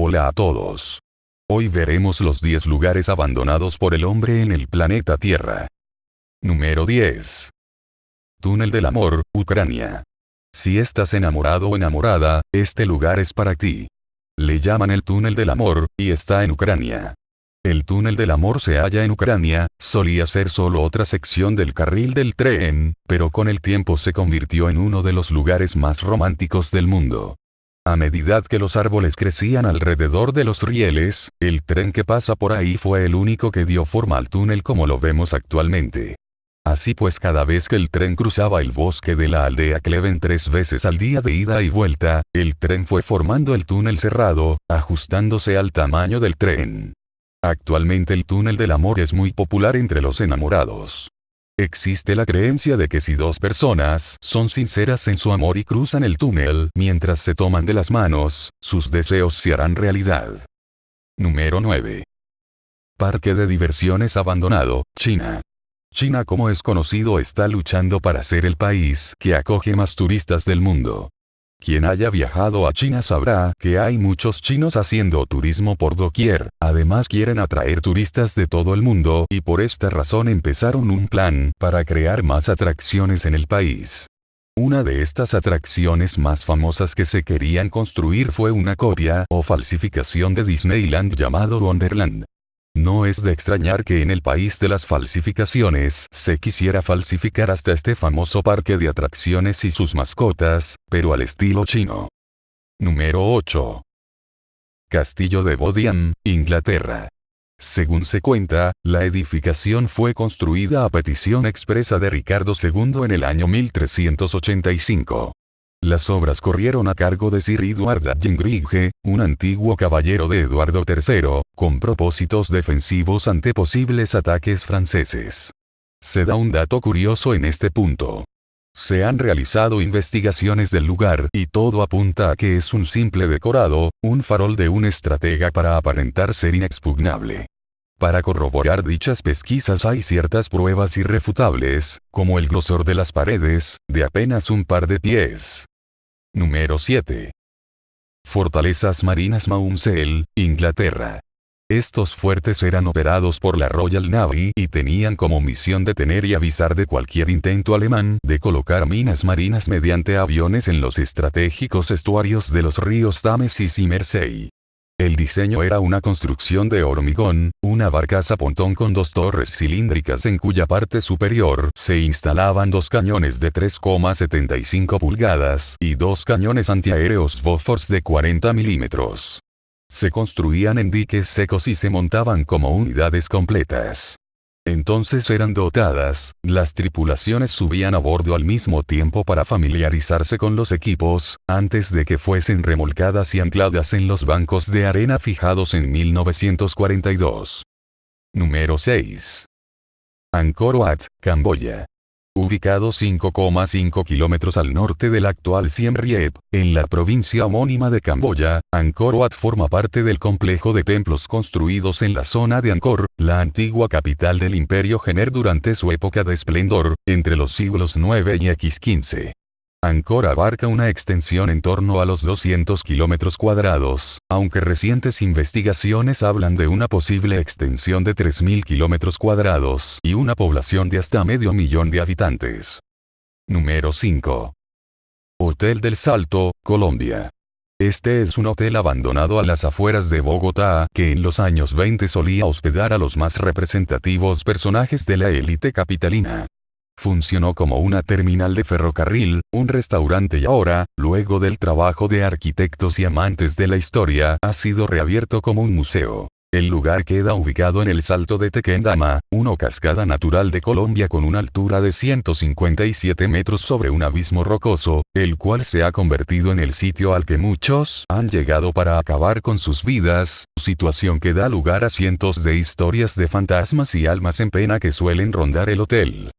Hola a todos. Hoy veremos los 10 lugares abandonados por el hombre en el planeta Tierra. Número 10. Túnel del Amor, Ucrania. Si estás enamorado o enamorada, este lugar es para ti. Le llaman el Túnel del Amor, y está en Ucrania. El Túnel del Amor se halla en Ucrania, solía ser solo otra sección del carril del tren, pero con el tiempo se convirtió en uno de los lugares más románticos del mundo. A medida que los árboles crecían alrededor de los rieles, el tren que pasa por ahí fue el único que dio forma al túnel como lo vemos actualmente. Así pues, cada vez que el tren cruzaba el bosque de la aldea Kleven 3 veces al día de ida y vuelta, el tren fue formando el túnel cerrado, ajustándose al tamaño del tren. Actualmente el Túnel del Amor es muy popular entre los enamorados. Existe la creencia de que si dos personas son sinceras en su amor y cruzan el túnel mientras se toman de las manos, sus deseos se harán realidad. Número 9. Parque de diversiones abandonado, China. China, como es conocido, está luchando para ser el país que acoge más turistas del mundo. Quien haya viajado a China sabrá que hay muchos chinos haciendo turismo por doquier, además quieren atraer turistas de todo el mundo y por esta razón empezaron un plan para crear más atracciones en el país. Una de estas atracciones más famosas que se querían construir fue una copia o falsificación de Disneyland llamado Wonderland. No es de extrañar que en el país de las falsificaciones se quisiera falsificar hasta este famoso parque de atracciones y sus mascotas, pero al estilo chino. Número 8. Castillo de Bodiam, Inglaterra. Según se cuenta, la edificación fue construida a petición expresa de Ricardo II en el año 1385. Las obras corrieron a cargo de Sir Edward Gingrich, un antiguo caballero de Eduardo III, con propósitos defensivos ante posibles ataques franceses. Se da un dato curioso en este punto. Se han realizado investigaciones del lugar y todo apunta a que es un simple decorado, un farol de un estratega para aparentar ser inexpugnable. Para corroborar dichas pesquisas hay ciertas pruebas irrefutables, como el grosor de las paredes, de apenas un par de pies. Número 7. Fortalezas marinas Maunsell, Inglaterra. Estos fuertes eran operados por la Royal Navy y tenían como misión detener y avisar de cualquier intento alemán de colocar minas marinas mediante aviones en los estratégicos estuarios de los ríos Támesis y Mersey. El diseño era una construcción de hormigón, una barcaza pontón con dos torres cilíndricas en cuya parte superior se instalaban dos cañones de 3,75 pulgadas y dos cañones antiaéreos Bofors de 40 milímetros. Se construían en diques secos y se montaban como unidades completas. Entonces eran dotadas, las tripulaciones subían a bordo al mismo tiempo para familiarizarse con los equipos, antes de que fuesen remolcadas y ancladas en los bancos de arena fijados en 1942. Número 6. Angkor Wat, Camboya. Ubicado 5,5 kilómetros al norte del actual Siem Reap, en la provincia homónima de Camboya, Angkor Wat forma parte del complejo de templos construidos en la zona de Angkor, la antigua capital del Imperio Khmer durante su época de esplendor, entre los siglos IX y X-XV. Angkor abarca una extensión en torno a los 200 kilómetros cuadrados, aunque recientes investigaciones hablan de una posible extensión de 3.000 kilómetros cuadrados y una población de hasta 500.000 de habitantes. Número 5. Hotel del Salto, Colombia. Este es un hotel abandonado a las afueras de Bogotá que en los años 20 solía hospedar a los más representativos personajes de la élite capitalina. Funcionó como una terminal de ferrocarril, un restaurante y ahora, luego del trabajo de arquitectos y amantes de la historia, ha sido reabierto como un museo. El lugar queda ubicado en el Salto de Tequendama, una cascada natural de Colombia con una altura de 157 metros sobre un abismo rocoso, el cual se ha convertido en el sitio al que muchos han llegado para acabar con sus vidas, situación que da lugar a cientos de historias de fantasmas y almas en pena que suelen rondar el hotel.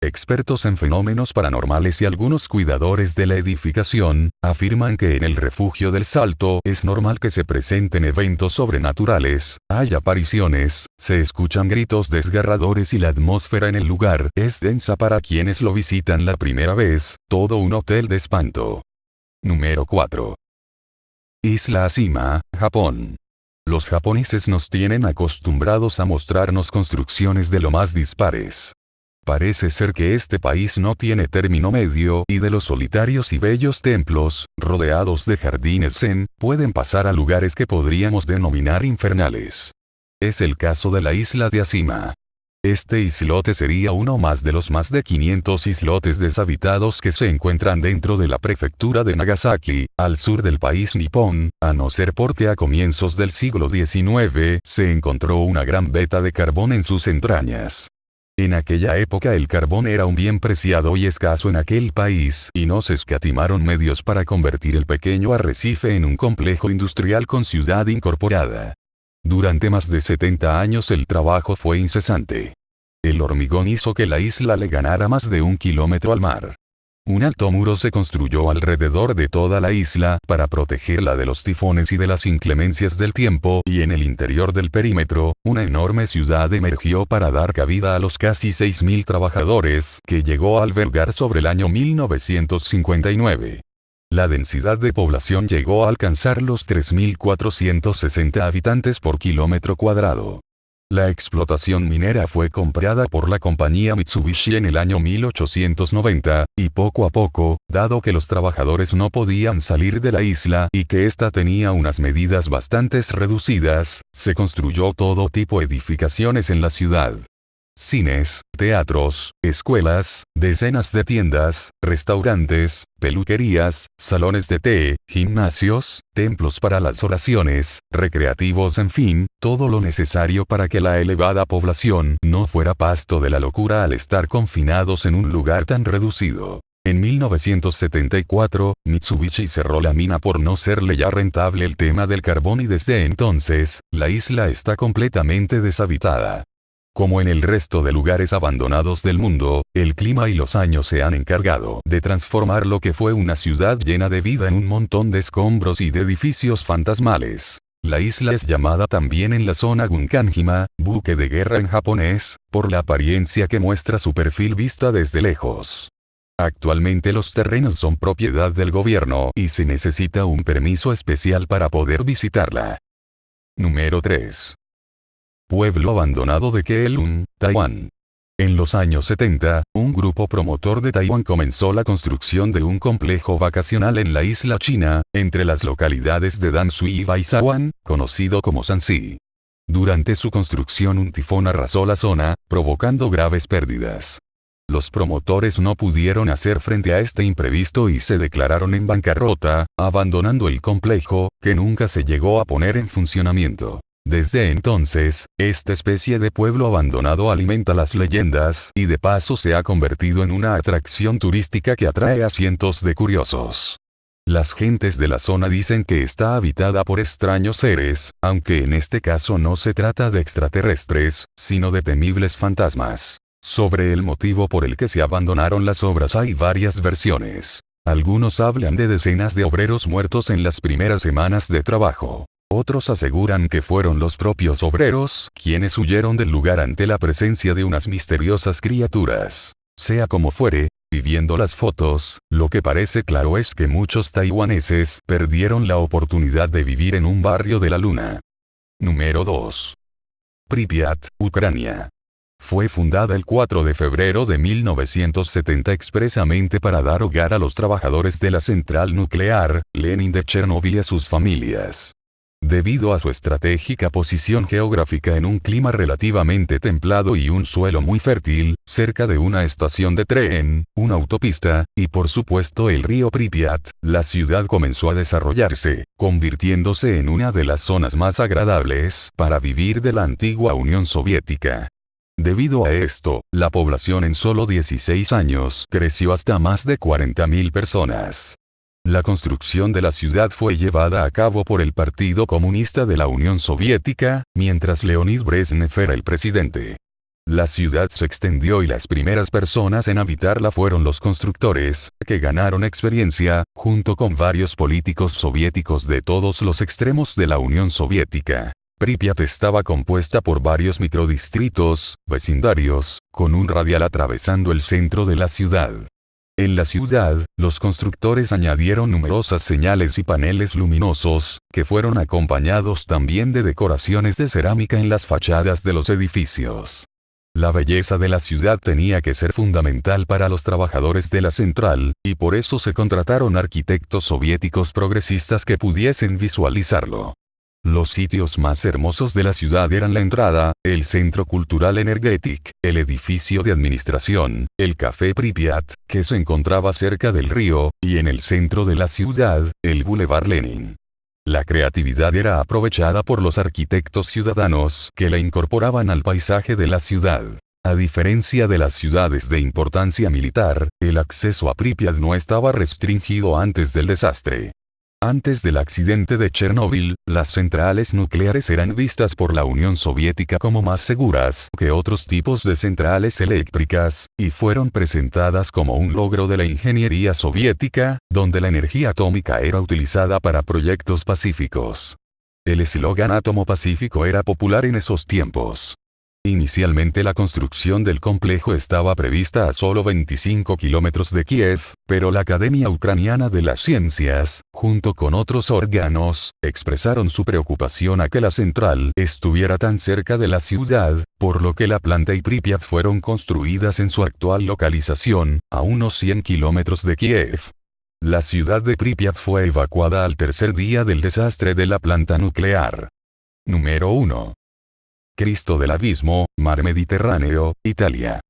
Expertos en fenómenos paranormales y algunos cuidadores de la edificación, afirman que en el refugio del Salto es normal que se presenten eventos sobrenaturales, hay apariciones, se escuchan gritos desgarradores y la atmósfera en el lugar es densa para quienes lo visitan la primera vez, todo un hotel de espanto. Número 4. Isla Ashima, Japón. Los japoneses nos tienen acostumbrados a mostrarnos construcciones de lo más dispares. Parece ser que este país no tiene término medio y de los solitarios y bellos templos, rodeados de jardines zen, pueden pasar a lugares que podríamos denominar infernales. Es el caso de la isla de Ashima. Este islote sería uno más de los más de 500 islotes deshabitados que se encuentran dentro de la prefectura de Nagasaki, al sur del país nipón, a no ser porque a comienzos del siglo XIX se encontró una gran veta de carbón en sus entrañas. En aquella época el carbón era un bien preciado y escaso en aquel país y no se escatimaron medios para convertir el pequeño arrecife en un complejo industrial con ciudad incorporada. Durante más de 70 años el trabajo fue incesante. El hormigón hizo que la isla le ganara más de 1 kilómetro al mar. Un alto muro se construyó alrededor de toda la isla para protegerla de los tifones y de las inclemencias del tiempo, y en el interior del perímetro, una enorme ciudad emergió para dar cabida a los casi 6.000 trabajadores que llegó a albergar sobre el año 1959. La densidad de población llegó a alcanzar los 3.460 habitantes por kilómetro cuadrado. La explotación minera fue comprada por la compañía Mitsubishi en el año 1890, y poco a poco, dado que los trabajadores no podían salir de la isla y que ésta tenía unas medidas bastante reducidas, se construyó todo tipo de edificaciones en la ciudad. Cines, teatros, escuelas, decenas de tiendas, restaurantes, peluquerías, salones de té, gimnasios, templos para las oraciones, recreativos, en fin, todo lo necesario para que la elevada población no fuera pasto de la locura al estar confinados en un lugar tan reducido. En 1974, Mitsubishi cerró la mina por no serle ya rentable el tema del carbón y desde entonces, la isla está completamente deshabitada. Como en el resto de lugares abandonados del mundo, el clima y los años se han encargado de transformar lo que fue una ciudad llena de vida en un montón de escombros y de edificios fantasmales. La isla es llamada también en la zona Gunkanjima, buque de guerra en japonés, por la apariencia que muestra su perfil vista desde lejos. Actualmente los terrenos son propiedad del gobierno y se necesita un permiso especial para poder visitarla. Número 3. Pueblo abandonado de Keelung, Taiwán. En los años 70, un grupo promotor de Taiwán comenzó la construcción de un complejo vacacional en la isla china, entre las localidades de Damshui y Baisawan, conocido como Shanxi. Durante su construcción un tifón arrasó la zona, provocando graves pérdidas. Los promotores no pudieron hacer frente a este imprevisto y se declararon en bancarrota, abandonando el complejo, que nunca se llegó a poner en funcionamiento. Desde entonces, esta especie de pueblo abandonado alimenta las leyendas y de paso se ha convertido en una atracción turística que atrae a cientos de curiosos. Las gentes de la zona dicen que está habitada por extraños seres, aunque en este caso no se trata de extraterrestres, sino de temibles fantasmas. Sobre el motivo por el que se abandonaron las obras hay varias versiones. Algunos hablan de decenas de obreros muertos en las primeras semanas de trabajo. Otros aseguran que fueron los propios obreros quienes huyeron del lugar ante la presencia de unas misteriosas criaturas. Sea como fuere, y viendo las fotos, lo que parece claro es que muchos taiwaneses perdieron la oportunidad de vivir en un barrio de la luna. Número 2. Pripyat, Ucrania. Fue fundada el 4 de febrero de 1970 expresamente para dar hogar a los trabajadores de la central nuclear, Lenin de Chernóbil y a sus familias. Debido a su estratégica posición geográfica en un clima relativamente templado y un suelo muy fértil, cerca de una estación de tren, una autopista, y por supuesto el río Pripyat, la ciudad comenzó a desarrollarse, convirtiéndose en una de las zonas más agradables para vivir de la antigua Unión Soviética. Debido a esto, la población en solo 16 años creció hasta más de 40.000 personas. La construcción de la ciudad fue llevada a cabo por el Partido Comunista de la Unión Soviética, mientras Leonid Brezhnev era el presidente. La ciudad se extendió y las primeras personas en habitarla fueron los constructores, que ganaron experiencia, junto con varios políticos soviéticos de todos los extremos de la Unión Soviética. Pripyat estaba compuesta por varios microdistritos, vecindarios, con un radial atravesando el centro de la ciudad. En la ciudad, los constructores añadieron numerosas señales y paneles luminosos, que fueron acompañados también de decoraciones de cerámica en las fachadas de los edificios. La belleza de la ciudad tenía que ser fundamental para los trabajadores de la central, y por eso se contrataron arquitectos soviéticos progresistas que pudiesen visualizarlo. Los sitios más hermosos de la ciudad eran la entrada, el Centro Cultural Energetic, el edificio de administración, el Café Pripyat, que se encontraba cerca del río, y en el centro de la ciudad, el Boulevard Lenin. La creatividad era aprovechada por los arquitectos ciudadanos que la incorporaban al paisaje de la ciudad. A diferencia de las ciudades de importancia militar, el acceso a Pripyat no estaba restringido antes del desastre. Antes del accidente de Chernóbil, las centrales nucleares eran vistas por la Unión Soviética como más seguras que otros tipos de centrales eléctricas, y fueron presentadas como un logro de la ingeniería soviética, donde la energía atómica era utilizada para proyectos pacíficos. El eslogan Átomo Pacífico era popular en esos tiempos. Inicialmente la construcción del complejo estaba prevista a solo 25 kilómetros de Kiev, pero la Academia Ucraniana de las Ciencias, junto con otros órganos, expresaron su preocupación a que la central estuviera tan cerca de la ciudad, por lo que la planta y Pripyat fueron construidas en su actual localización, a unos 100 kilómetros de Kiev. La ciudad de Pripyat fue evacuada al tercer día del desastre de la planta nuclear. Número 1. Cristo del Abismo, Mar Mediterráneo, Italia.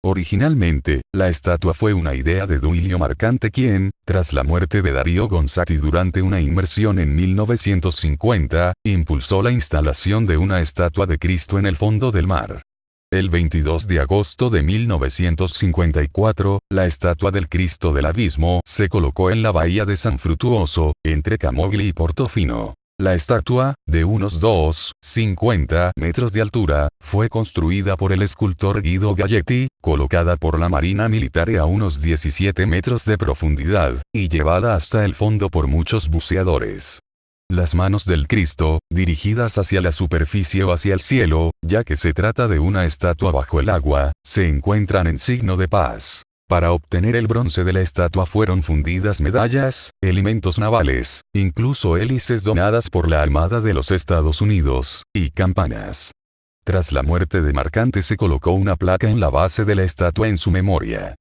Originalmente, la estatua fue una idea de Duilio Marcante quien, tras la muerte de Dario Gonzatti durante una inmersión en 1950, impulsó la instalación de una estatua de Cristo en el fondo del mar. El 22 de agosto de 1954, la estatua del Cristo del Abismo se colocó en la bahía de San Frutuoso, entre Camogli y Portofino. La estatua, de unos 2,50 metros de altura, fue construida por el escultor Guido Galletti, colocada por la Marina Militare a unos 17 metros de profundidad, y llevada hasta el fondo por muchos buceadores. Las manos del Cristo, dirigidas hacia la superficie o hacia el cielo, ya que se trata de una estatua bajo el agua, se encuentran en signo de paz. Para obtener el bronce de la estatua fueron fundidas medallas, elementos navales, incluso hélices donadas por la Armada de los Estados Unidos, y campanas. Tras la muerte de Marcante se colocó una placa en la base de la estatua en su memoria.